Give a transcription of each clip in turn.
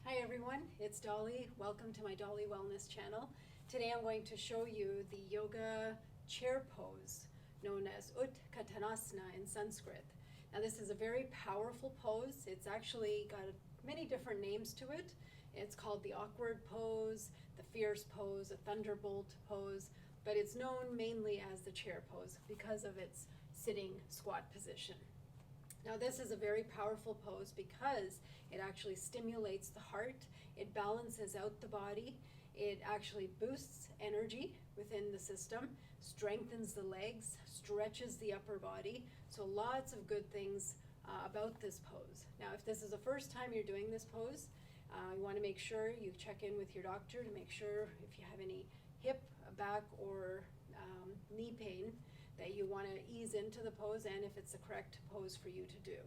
Hi everyone, it's Dolly. Welcome to my Dolly Wellness channel. Today I'm going to show you the yoga chair pose known as Utkatasana in Sanskrit. Now this is a very powerful pose. It's actually got many different names to it. It's called the awkward pose, the fierce pose, a thunderbolt pose, but it's known mainly as the chair pose because of its sitting squat position. Now this is a very powerful pose because it actually stimulates the heart, it balances out the body, it actually boosts energy within the system, strengthens the legs, stretches the upper body, so lots of good things about this pose. Now if this is the first time you're doing this pose, you want to make sure you check in with your doctor to make sure if you have any hip, back, or knee pain, that you want to ease into the pose and if it's the correct pose for you to do.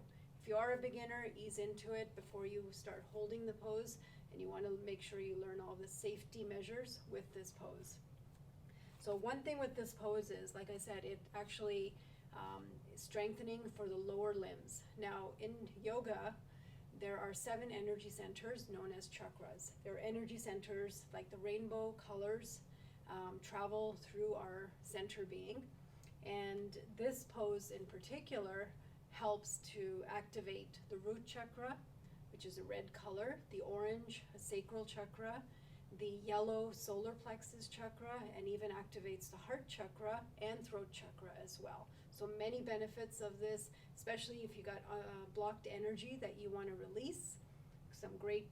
If you are a beginner, ease into it before you start holding the pose, and you want to make sure you learn all the safety measures with this pose. So one thing with this pose is, like I said, it actually is strengthening for the lower limbs. Now in yoga, there are 7 energy centers known as chakras. They're energy centers like the rainbow colors travel through our center being. And this pose in particular helps to activate the root chakra, which is a red color, the orange, a sacral chakra, the yellow solar plexus chakra, and even activates the heart chakra and throat chakra as well. So many benefits of this, especially if you got blocked energy that you want to release. Some great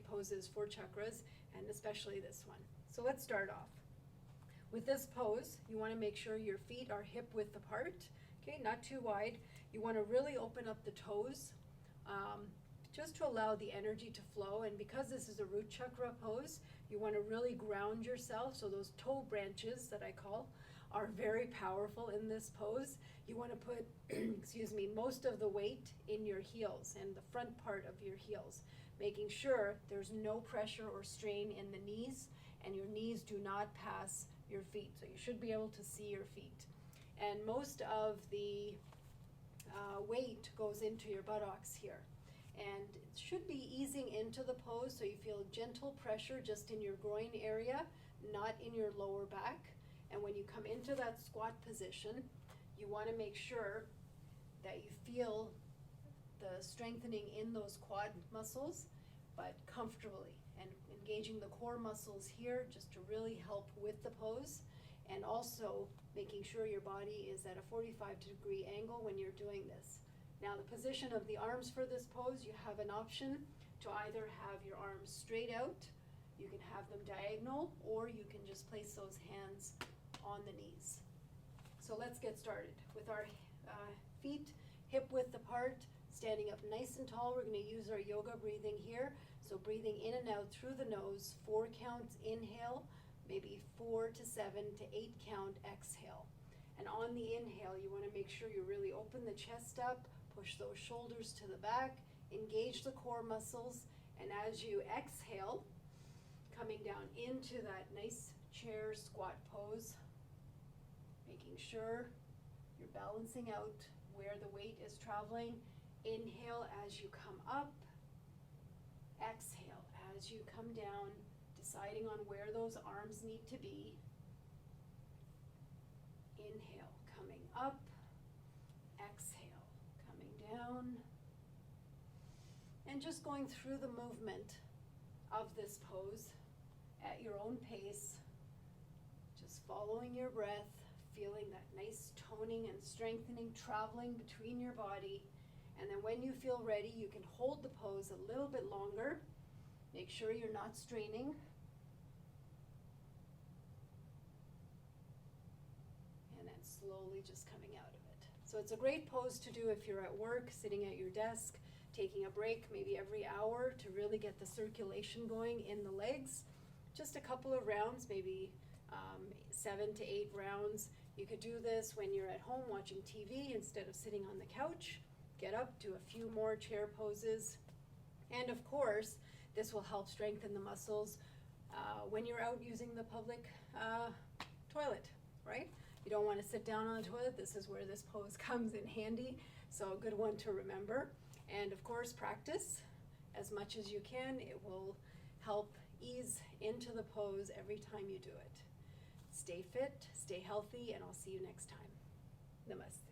poses for chakras, and especially this one. So let's start off. With this pose, you want to make sure your feet are hip width apart, okay, not too wide. You want to really open up the toes, just to allow the energy to flow. And because this is a root chakra pose, you want to really ground yourself. So those toe branches that I call are very powerful in this pose. You want to put, excuse me, most of the weight in your heels and the front part of your heels, making sure there's no pressure or strain in the knees, and your knees do not pass your feet. So you should be able to see your feet. And most of the weight goes into your buttocks here. And it should be easing into the pose, so you feel gentle pressure just in your groin area, not in your lower back. And when you come into that squat position, you want to make sure that you feel the strengthening in those quad muscles, but comfortably, and engaging the core muscles here just to really help with the pose, and also making sure your body is at a 45-degree angle when you're doing this. Now the position of the arms for this pose, you have an option to either have your arms straight out, you can have them diagonal, or you can just place those hands on the knees. So let's get started. With our feet hip width apart, standing up nice and tall, we're going to use our yoga breathing here. So breathing in and out through the nose, 4 counts inhale, maybe 4 to 7 to 8 count exhale. And on the inhale, you want to make sure you really open the chest up, push those shoulders to the back, engage the core muscles, and as you exhale, coming down into that nice chair squat pose, making sure you're balancing out where the weight is traveling. Inhale as you come up, exhale as you come down, deciding on where those arms need to be. Inhale, coming up, exhale, coming down, and just going through the movement of this pose at your own pace, just following your breath, feeling that nice toning and strengthening traveling between your body. And then when you feel ready, you can hold the pose a little bit longer. Make sure you're not straining. And then slowly just coming out of it. So it's a great pose to do if you're at work, sitting at your desk, taking a break maybe every hour to really get the circulation going in the legs. Just a couple of rounds, maybe 7 to 8 rounds. You could do this when you're at home watching TV instead of sitting on the couch. Get up, do a few more chair poses. And of course, this will help strengthen the muscles when you're out using the public toilet, right? You don't want to sit down on the toilet. This is where this pose comes in handy. So a good one to remember. And of course, practice as much much as you can. It will help ease into the pose every time you do it. Stay fit, stay healthy, and I'll see you next time. Namaste.